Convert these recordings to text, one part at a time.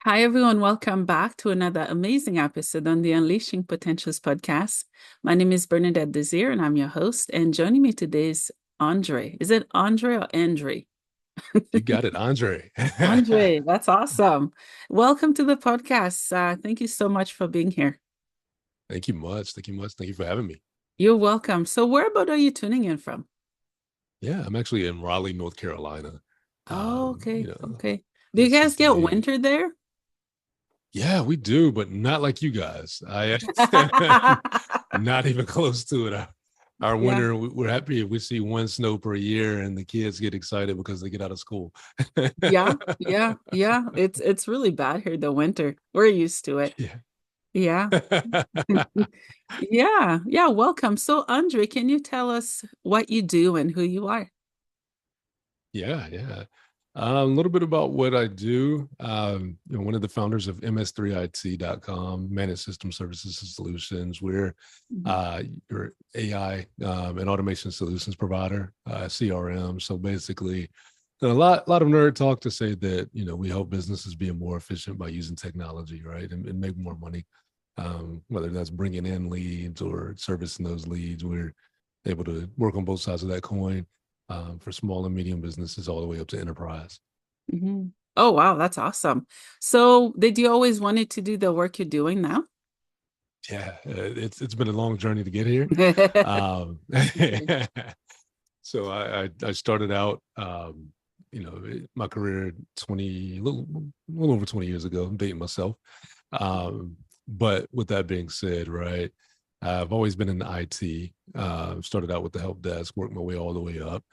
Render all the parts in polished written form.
Hi, everyone. Welcome back to another amazing episode on the Unleashing Potentials podcast. My name is Bernadette Desir, and I'm your host. And joining me today is Andre. Is it Andre or Andre? You got it, Andre. Andre, that's awesome. Welcome to the podcast. Thank you so much for being here. Thank you much. Thank you much. Thank you for having me. You're welcome. So, where about are you tuning in from? Yeah, I'm actually in Raleigh, North Carolina. Oh, Um, you okay. know, Okay. Do you that's guys just get me. winter there? Yeah, we do, but not like you guys. I not even close to it. Our Yeah. winter, we're happy if we see one snow per year, and the kids get excited because they get out of school. Yeah. Yeah. Yeah. It's really bad here, the winter. We're used to it. Yeah. Yeah. Yeah, yeah, welcome. So, Andre, can you tell us what you do and who you are? Yeah, yeah. A little bit about what I do. One of the founders of MS3IT.com, Managed System Services and Solutions. We're Mhm. uh, your AI and automation solutions provider, CRM. So basically, a lot of nerd talk to say that we help businesses be more efficient by using technology, right, and make more money. Whether that's bringing in leads or servicing those leads, we're able to work on both sides of that coin for small and medium businesses all the way up to enterprise. Mhm. Oh, wow, that's awesome. So, did you always wanted to do the work you're doing now? Yeah, it's been a long journey to get here. Um, Okay. so I started out, my career 20, little over 20 years ago. I'm dating myself. Um, but with that being said, right, I've always been in IT. Started out with the help desk, worked my way all the way up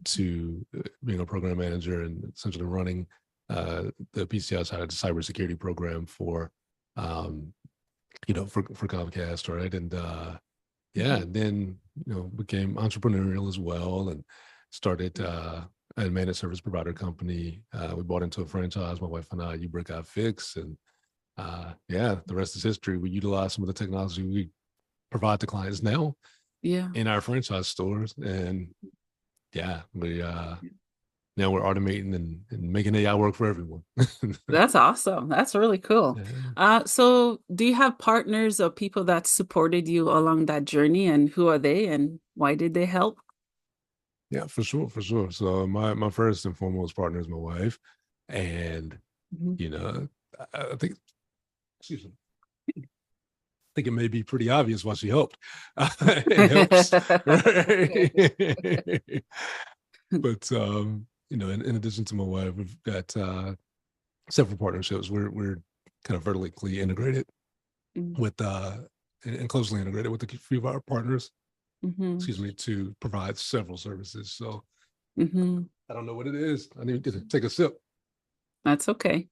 to being a program manager and essentially running the PCI side of the cybersecurity program um, for Comcast, right? And yeah, Mhm. and then became entrepreneurial as well, and started a managed service provider company. We bought into a franchise, my wife and I, You Brick I Fix, and yeah, the rest is history. We utilize some of the technology we provide to clients now Yeah. in our franchise stores, and yeah, we now we're automating and making AI work for everyone. That's awesome. That's really cool. Yeah. So do you have partners or people that supported you along that journey, and who are they and why did they help? Yeah, for sure, for sure. So my first and foremost partner is my wife, and Mhm. you know, I think, excuse me, I think it may be pretty obvious why she helped. It helps, right? But in addition to my wife, we've got several partnerships. We're kind of vertically integrated with and closely integrated with a few of our partners. Mhm. Excuse me, to provide several services. So Mhm. I don't know what it is. I need to take a sip. That's okay.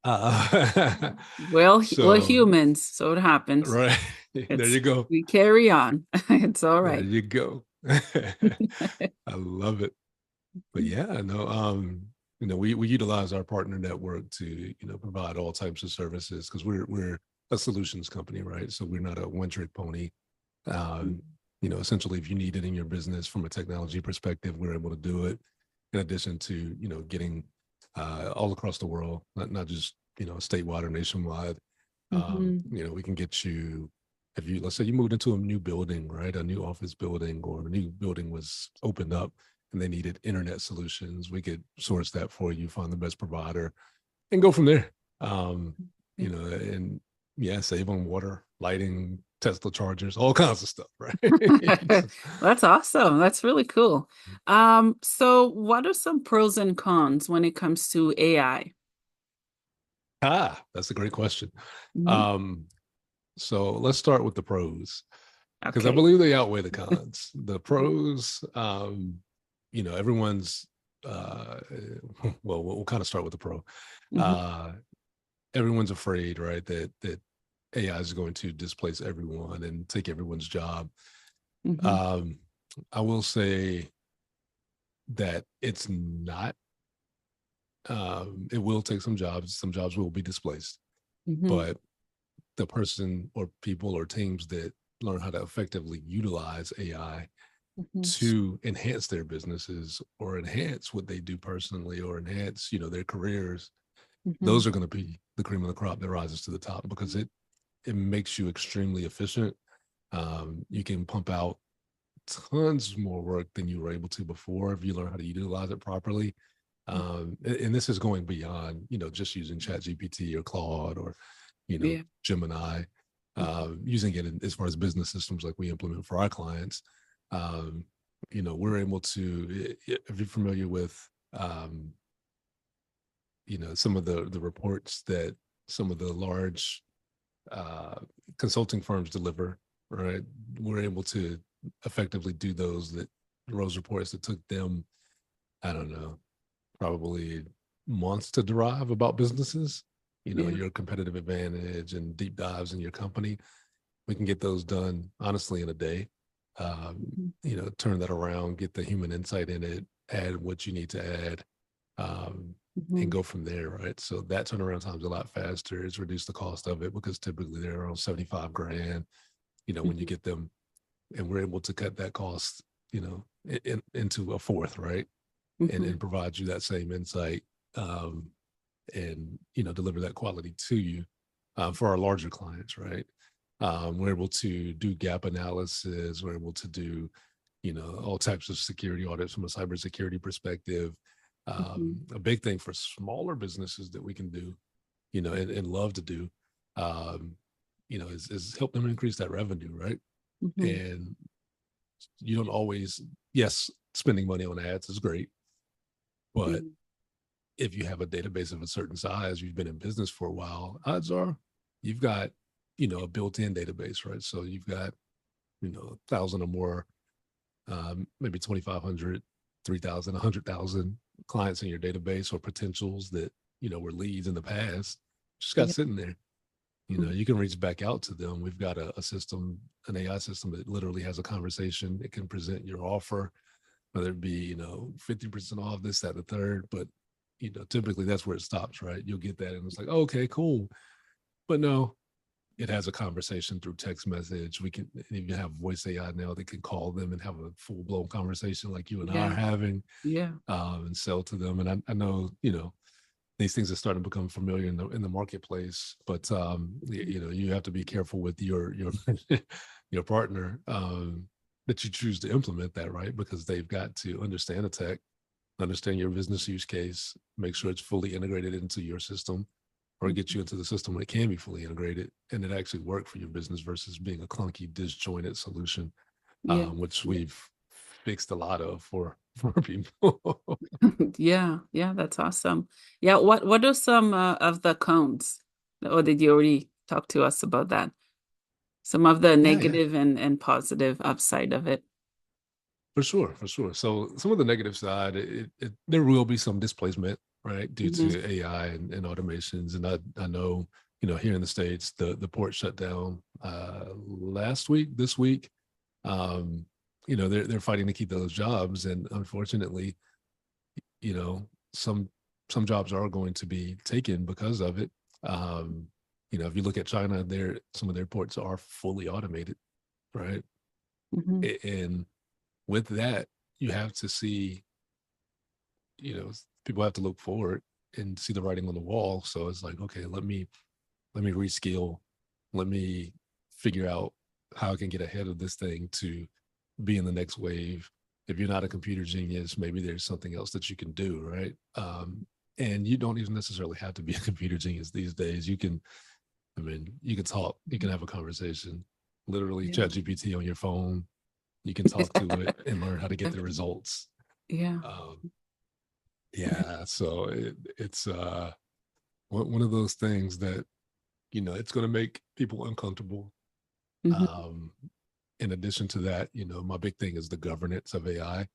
Uh, We're so humans, so it happens. right there It's you go. we carry on. It's all There right. you go. I love it. But yeah, no, we utilize our partner network to provide all types of services because we're a solutions company, right? So we're not a one trick pony. Um, Essentially, if you need it in your business from a technology perspective, we're able to do it. In addition to getting all across the world, not just statewide or nationwide. Mhm. We can get you if you let's say you moved into a new building, right? A new office building or a new building was opened up and they needed internet solutions. We could source that for you, find the best provider, and go from there. Um, and yeah, save on water, lighting, Tesla chargers, all kinds of stuff, right? That's awesome. That's really cool. So what are some pros and cons when it comes to AI? That's a great question. Mhm. Um, so let's start with the pros because I Okay. believe they outweigh the cons. The pros, everyone's well, we'll kind of start with the pro. Mhm. Uh, Everyone's afraid, right, that AI is going to displace everyone and take everyone's job. Mhm. Um, I will say that it's not. It will take some jobs. Some jobs will be displaced, Mhm. but the person or people or teams that learn how to effectively utilize AI Mhm. to enhance their businesses or enhance what they do personally or enhance, their careers, Mm-hmm. Those are going to be the cream of the crop that rises to the top because it makes you extremely efficient. You can pump out tons more work than you were able to before if you learn how to utilize it properly. And this is going beyond, just using ChatGPT or Claude or, Yeah. Gemini, using it as far as business systems like we implement for our clients. Um, we're able to, if you're familiar with, some of the reports that some of the large uh, consulting firms deliver, right? We're able to effectively do those reports that took them, I don't know, probably months to derive about businesses, Yeah. your competitive advantage and deep dives in your company. We can get those done honestly in a day. Mm-hmm. Turn that around, get the human insight in it, add what you need to add, um, and Mm-hmm. go from there, right? So that turnaround time is a lot faster. It's reduced the cost of it because typically they're around 75 grand, when you Mm-hmm. get them, and we're able to cut that cost, into a fourth, right? And Mm-hmm. provide you that same insight, um, and deliver that quality to you, for our larger clients, right? We're able to do gap analysis. We're able to do all types of security audits from a cybersecurity perspective. Mm-hmm. A big thing for smaller businesses that we can do, and love to do, um, is help them increase that revenue, right? Mm-hmm. And you don't always, yes, spending money on ads is great, but Yeah. if you have a database of a certain size, you've been in business for a while, odds are you've got, a built-in database, right? So you've got, 1,000 or more, maybe 2,500, 3,000, 100,000 clients in your database or potentials that, were leads in the past, just got Yeah. sitting there. Mm-hmm. You can reach back out to them. We've got a system, an AI system that literally has a conversation. It can present your offer, whether it be, 50% off this, that, the third. But, typically that's where it stops, right? You'll get that and it's like, oh, okay, cool. But no, it has a conversation through text message. We can even have voice AI now that can call them and have a full blown conversation like you and I are Yeah. having, Yeah. and sell to them. And I know, these things are starting to become familiar in the marketplace, but you have to be careful with your your partner, that you choose to implement that, right? Because they've got to understand the tech, understand your business use case, make sure it's fully integrated into your system, or get you into the system when it can be fully integrated and it actually work for your business versus being a clunky, disjointed solution, Yeah. which we've fixed a lot of for people. Yeah. Yeah. That's awesome. Yeah. What are some of the cons? Or did you already talk to us about that? Some of the Yeah, yeah. negative and positive upside of it. For sure, for sure. So some of the negative side, there will be some displacement, right, due Mm-hmm. to AI and automations. And I know, here in the States, the port shut down last week, this week. Um, they're fighting to keep those jobs. And unfortunately, you know, some some jobs are going to be taken because of it. Um, if you look at China, some of their ports are fully automated, right? Mm-hmm. And with that, you have to see, people have to look forward and see the writing on the wall. So it's like, okay, let me reskill, let me figure out how I can get ahead of this thing to be in the next wave. If you're not a computer genius, maybe there's something else that you can do, right? And you don't even necessarily have to be a computer genius these days. You can talk, you can have a conversation, literally Yeah. chat GPT on your phone. You can talk to it and learn how to get the results. Yeah. Um, yeah, so it's one of those things that it's going to make people uncomfortable. Mm-hmm. Um, in addition to that, my big thing is the governance of AI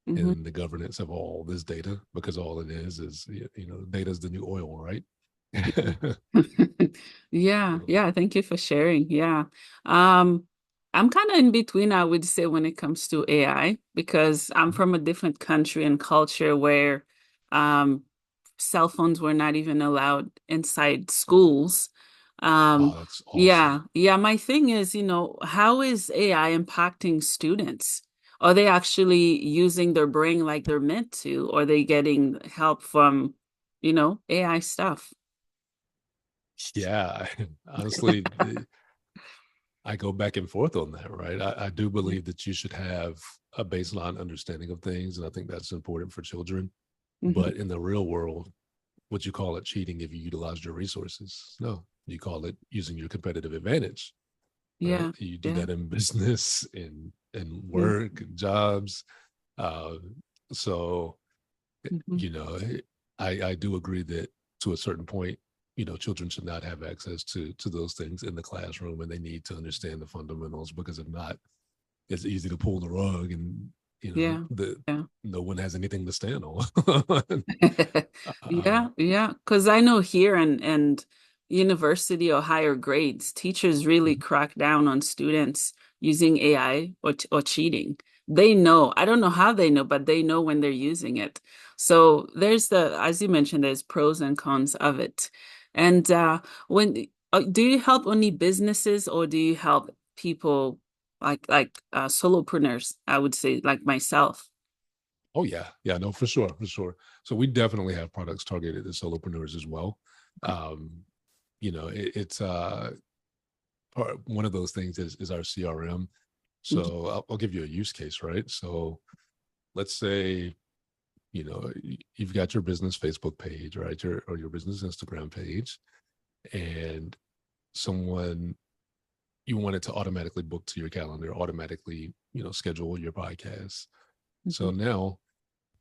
Mm-hmm. and the governance of all this data, because all it is data is the new oil, right? Yeah, So, yeah, thank you for sharing. Yeah. Um, I'm kind of in between, I would say, when it comes to AI, because I'm from a different country and culture where um cell phones were not even allowed inside schools. oh, Um, that's awesome. yeah, yeah, my thing is, how is AI impacting students? Are they actually using their brain like they're meant to? Or are they getting help from AI stuff. Yeah, honestly, I go back and forth on that, right? I do Yeah. believe that you should have a baseline understanding of things, and I think that's important for children. Hmm. But in the real world, would you call it cheating if you utilized your resources? No, you call it using your competitive advantage, right? Yeah. You do Yeah. that in business, in Mm-hmm. work, and jobs. Uh, so, Mm-hmm. you know, I do agree that to a certain point, children should not have access to those things in the classroom, and they need to understand the fundamentals, because if not, it's easy to pull the rug, and Yeah. the Yeah. no one has anything to stand on. uh, Yeah, yeah. Because I know here and university or higher grades, teachers really mhm. crack down on students using AI or cheating. They know. I don't know how they know, but they know when they're using it. So there's as you mentioned, there's pros and cons of it. And when do you help only businesses or do you help people like solopreneurs, I would say, like myself? Oh yeah, no, for sure, for sure. So we definitely have products targeted at solopreneurs as well. Um, it's one of those things is our CRM. Mhm. So I'll give you a use case, right? So let's say you've got your business Facebook page, right, or your business Instagram page, and someone you want it to automatically book to your calendar, automatically schedule your podcast. So Mhm. now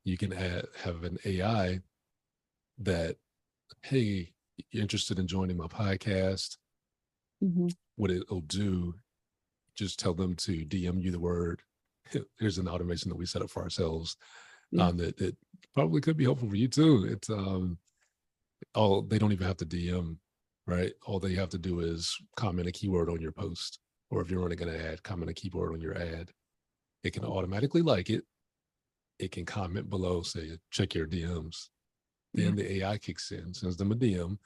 you can have an AI that, hey, you're interested in joining my podcast. Mhm. What it'll do, just tell them to DM you the word. Here's an automation that we set up for ourselves, Yeah. that probably could be helpful for you too. It's all they don't even have to DM, right? All they have to do is comment a keyword on your post, or if you're running an ad, comment a keyword on your ad. It can automatically like it. It can comment below, say check your DMs. Yeah. Then the AI kicks in, sends them a DM,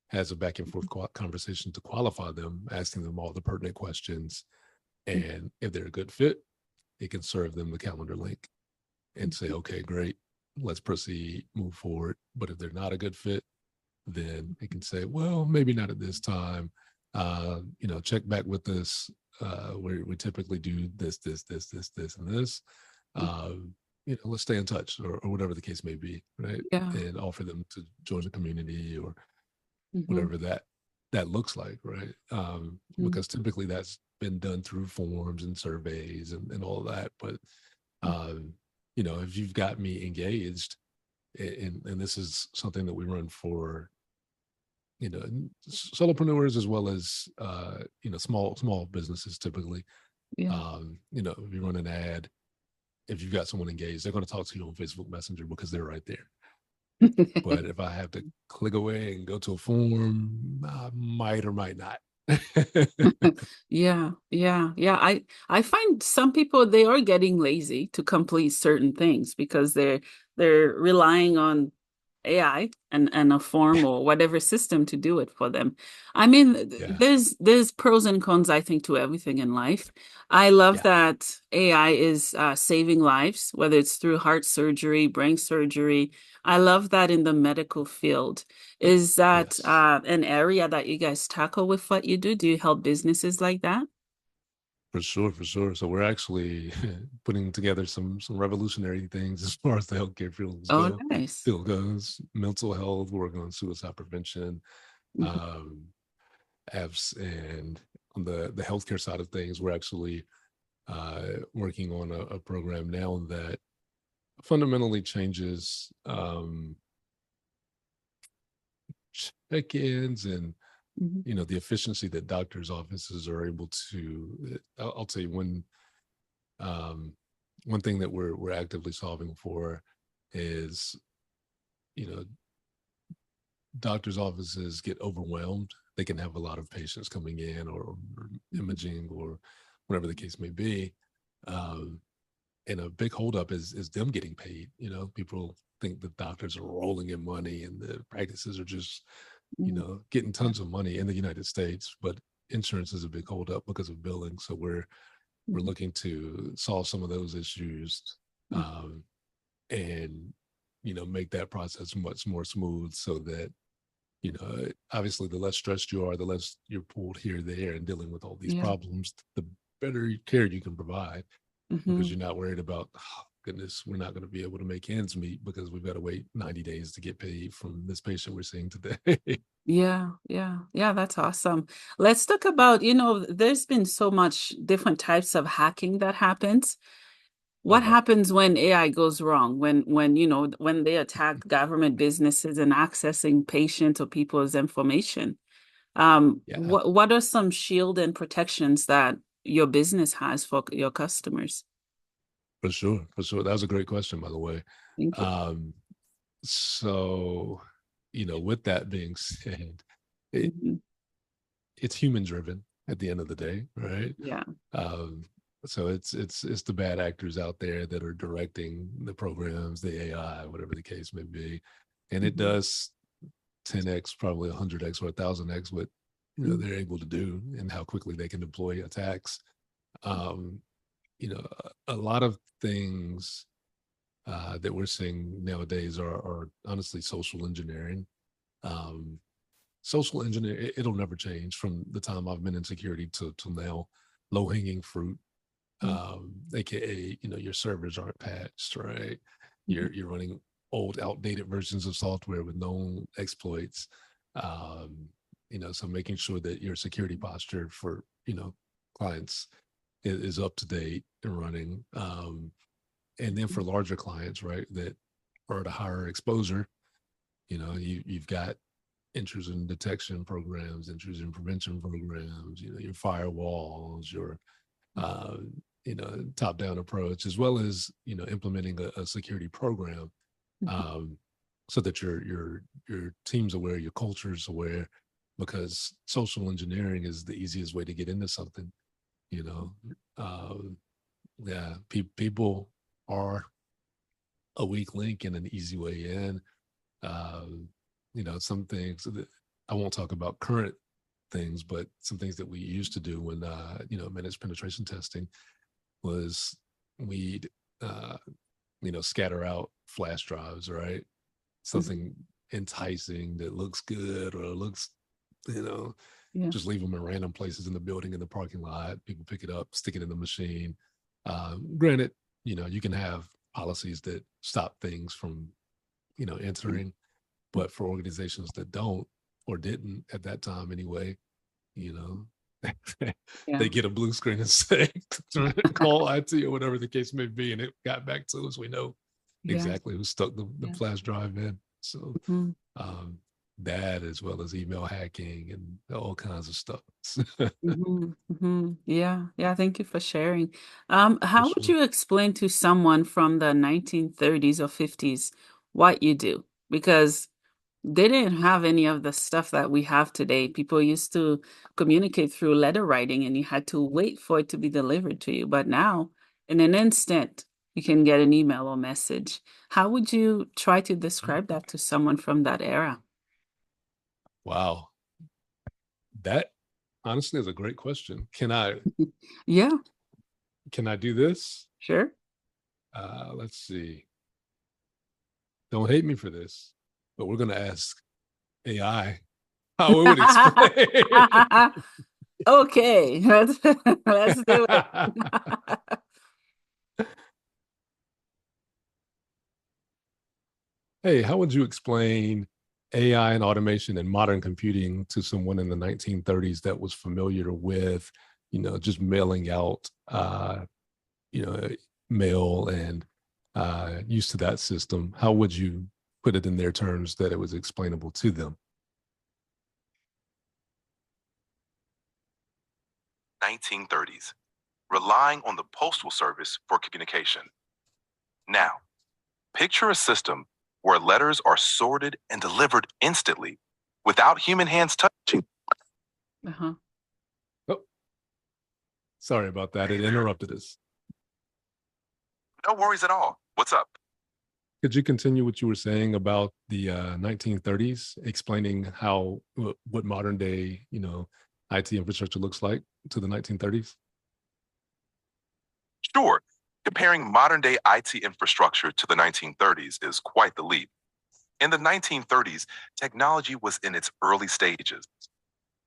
has a back and forth conversation to qualify them, asking them all the pertinent questions. And if they're a good fit, it can serve them the calendar link and say, okay, great, let's proceed, move forward. But if they're not a good fit, then it can say, well, maybe not at this time. Check back with us. We typically do this, and this. Let's stay in touch, or whatever the case may be, right? Yeah. And offer them to join the community, or Hmm. whatever that looks like, right? Because typically that's been done through forms and surveys and all of that. But um, if you've got me engaged, and this is something that we run for, solopreneurs as well as small businesses typically. Yeah. If you run an ad, if you've got someone engaged, they're going to talk to you on Facebook Messenger because they're right there. But if I have to click away and go to a form, I might or might not. Yeah, yeah, yeah. I find some people they are getting lazy to complete certain things because they're relying on AI and a form or whatever system to do it for them. I mean, Yeah, there's pros and cons, I think, to everything in life. I love yeah, that AI is saving lives, whether it's through heart surgery, brain surgery. I love that in the medical field. Is that yes, an area that you guys tackle with what you do? Do you help businesses like that? for sure, for sure. So we're actually putting together some revolutionary things as far as the healthcare Oh, nice. field goes, mental health, working on suicide prevention, Mhm. um, apps, and on the healthcare side of things, we're actually working on a program now that fundamentally changes check-ins, and Mhm. the efficiency that doctors' offices are able to. I'll tell you um, one thing that we're actively solving for is, you know doctors' offices get overwhelmed. They can have a lot of patients coming in, or Mhm. imaging, or whatever the case may be. Um, and a big holdup is them getting paid. People think the doctors are rolling in money, and the practices are just Mhm. getting Yeah. tons of money in the United States, but insurance is a big holdup because of billing. So we're Mhm. looking to solve some of those issues, Mhm. um, and make that process much more smooth, so that, obviously the less stressed you are, the less you're pulled here, there, and dealing with all these Yeah. problems, the better care you can provide, because Hmm. you're not worried about, oh, goodness, we're not going to be able to make ends meet because we've got to wait 90 days to get paid from this patient we're seeing today. Yeah, yeah, yeah, that's awesome. Let's talk about, there's been so much different types of hacking that happens. What Okay. happens when AI goes wrong? When they attack government businesses and accessing patient or people's information? Yeah, What are some shield and protections that your business has for your customers? for sure. For sure. That was a great question, by the way. Thank you. Um, so, with that being said, it, Hmm. it's human driven at the end of the day, right? Yeah. Um, so it's the bad actors out there that are directing the programs, the AI, whatever the case may be, and it Hmm. does 10x, probably 100x or 1,000x what they're able to do and how quickly they can deploy attacks. Um, a lot of things that we're seeing nowadays are honestly social engineering. Um, Social engineering, it'll never change from the time I've been in security to now. Low hanging fruit, aka your servers aren't patched, right? You're running old, outdated versions of software with known exploits. So making sure that your security posture for clients is up to date and running. And then for larger clients, right, that are at a higher exposure, you've got intrusion detection programs, intrusion prevention programs, your firewalls, your uh, top-down approach, as well as implementing a security program, um, so that your team's aware, your culture's aware, because social engineering is the easiest way to get into something. You know, um, yeah, people are a weak link and an easy way in. Um, some things that I won't talk about current things, but some things that we used to do when managed penetration testing was we'd scatter out flash drives, right? Hmm. Something enticing that looks good or looks, you know, Yeah. just leave them in random places in the building, in the parking lot. People pick it up, stick it in the machine. Granted, you can have policies that stop things from, entering, but for organizations that don't or didn't at that time anyway, you know, Yeah. they get a blue screen and say, call IT or whatever the case may be. And it got back to us. We know Yeah. exactly who stuck the Yeah. flash drive in. So Mhm. um, that, as well as email hacking and all kinds of stuff. Mhm, mhm. Yeah, yeah, thank you for sharing. For How would sure. you explain to someone from the 1930s or 50s what you do? Because they didn't have any of the stuff that we have today. People used to communicate through letter writing and you had to wait for it to be delivered to you. But now, in an instant, you can get an email or message. How would you try to describe that to someone from that era? Wow. That honestly is a great question. Yeah, Can I do this? sure. Let's see. Don't hate me for this, but we're going to ask AI how it would explain. Okay, let's do it. Hey, how would you explain AI and automation and modern computing to someone in the 1930s that was familiar with, just mailing out, you know, mail and used to that system? How would you put it in their terms that it was explainable to them? 1930s, relying on the postal service for communication. Now, picture a system where letters are sorted and delivered instantly without human hands touching. Uh-huh. Oh, sorry about that. It interrupted us. No worries at all. What's up? Could you continue what you were saying about the 1930s, explaining how what modern day, IT infrastructure looks like to the 1930s? Sure. Comparing modern-day IT infrastructure to the 1930s is quite the leap. In the 1930s, technology was in its early stages.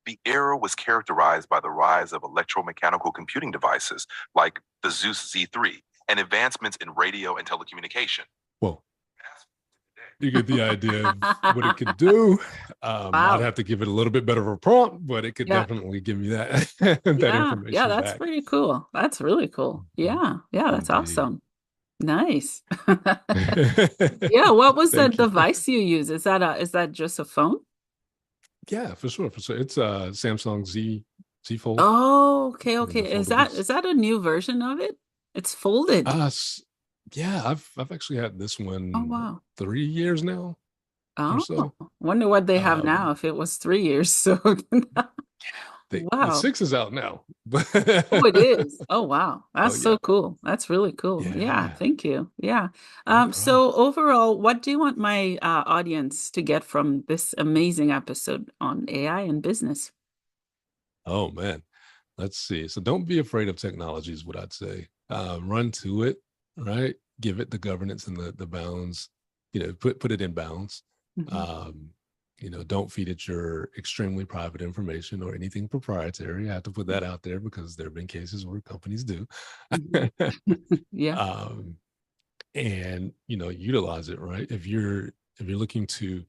The era was characterized by the rise of electromechanical computing devices like the Zeus Z3 and advancements in radio and telecommunication. Well, you get the idea of what it could do. I'd Wow. have to give it a little bit better of a prompt, but it could Yeah. definitely give me that that Yeah, information that's back. pretty cool. That's really cool. Yeah, that's Indeed. awesome. Nice. Yeah, what was the Thank you. device you use? Is that just a phone? Yeah, for sure, for sure. It's a Samsung Z Fold. Oh, okay, The okay. Is foldables. that a new version of it? It's folded. Yeah, I've actually had this Oh, one wow. 3 years now or Oh, so. wonder what they have now if it was 3 years. So The wow. 6 is out now. Oh, it is. Oh, wow. That's Oh so yeah. cool. That's really cool. Yeah, Yeah. thank you. Yeah. No problem. So overall, what do you want my audience to get from this amazing episode on AI and business? Oh man. Let's see. So don't be afraid of technology is what I'd say. Run to it, right? Give it the governance and the bounds, put it in bounds. Mhm. Don't feed it your extremely private information or anything proprietary. I have to put that out there because there have been cases where companies do. Yeah. And utilize it, right? If you're looking to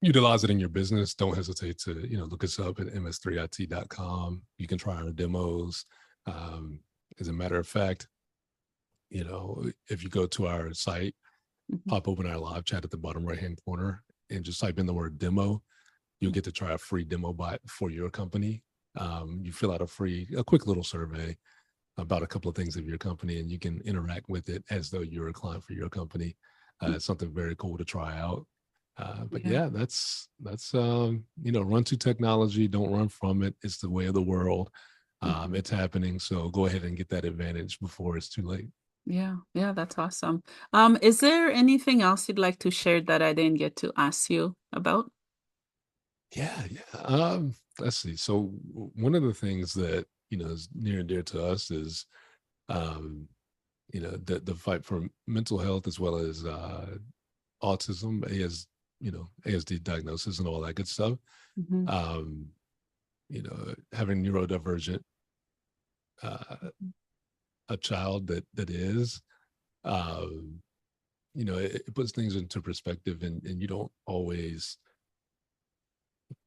utilize it in your business, don't hesitate to look us up at ms3it.com. You can try our demos. As a matter of fact, if you go to our site, pop open our live chat at the bottom right hand corner and just type in the word demo, you'll get to try a free demo bot for your company. You fill out a quick little survey about a couple of things of your company, and you can interact with it as though you're a client for your company. It's something very cool to try out. But yeah, that's run to technology, don't run from it. It's the way of the world. It's happening. So go ahead and get that advantage before it's too late. Yeah, that's awesome. Is there anything else you'd like to share that I didn't get to ask you about? Yeah. Let's see. So one of the things that is near and dear to us is the fight for mental health as well as autism, ASD diagnosis and all that good stuff. Having neurodivergent a child that is, it puts things into perspective, and you don't always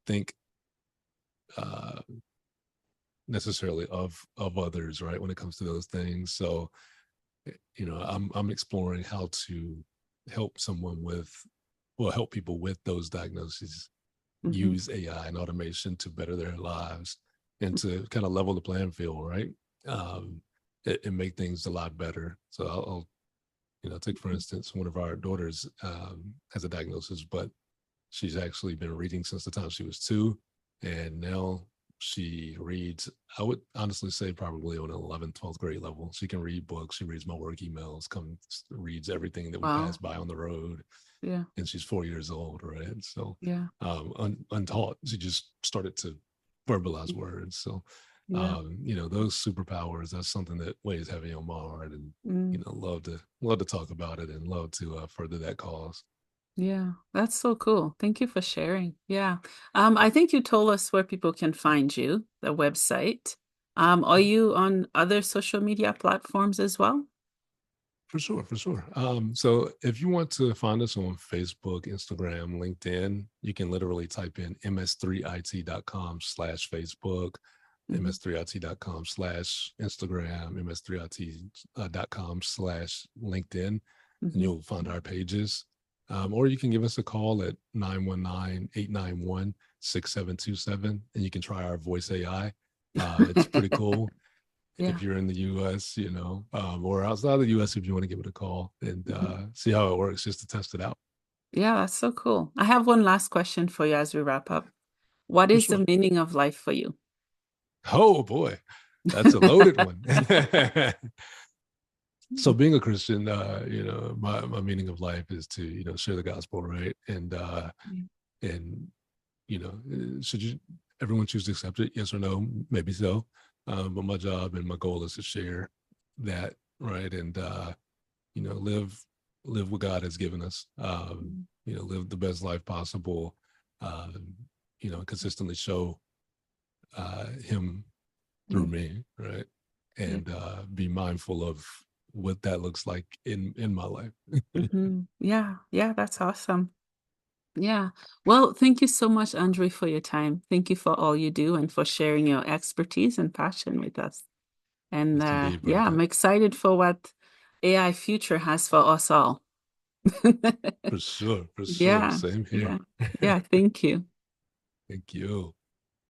think necessarily of others, right, when it comes to those things. So I'm exploring how to help help people with those diagnoses use AI and automation to better their lives and to kind of level the playing field, right? And make things a lot better. So I'll take for instance, one of our daughters has a diagnosis, but she's actually been reading since the time she was 2, and now she reads, I would honestly say probably on an 11th, 12th grade level. She can read books. She reads my work emails, reads everything that we pass by on the road. Yeah. And she's 4 years old, right? So yeah. Untaught, she just started to verbalize words. So, those superpowers, that's something that weighs heavy on my heart, and, love to talk about it and love to further that cause. Yeah, that's so cool. Thank you for sharing. Yeah. I think you told us where people can find you, the website. Are you on other social media platforms as well? For sure. So if you want to find us on Facebook, Instagram, LinkedIn, you can literally type in ms3it.com/Facebook, ms3it.com/Instagram, ms3it.com/LinkedIn, and you'll find our pages. Or you can give us a call at 919-891-6727, and you can try our voice AI. It's pretty cool. If you're in the US, or outside the US, if you want to give it a call and see how it works, just to test it out. Yeah, that's so cool. I have one last question for you as we wrap up. What is the meaning of life for you? Oh boy, that's a loaded one. So being a Christian, my meaning of life is to, share the gospel, right? And should everyone choose to accept it? Yes or no? Maybe so. But my job and my goal is to share that right? And live what God has given us. Live the best life possible. Consistently show Him through me, right? And be mindful of what that looks like in my life. Yeah, that's awesome. Yeah. Well, thank you so much, Andre, for your time. Thank you for all you do and for sharing your expertise and passion with us. And Yes, indeed, yeah, Bernadette. I'm excited for what AI future has for us all. For sure, for sure. Yeah, Same yeah, here. yeah. Thank you. Thank you.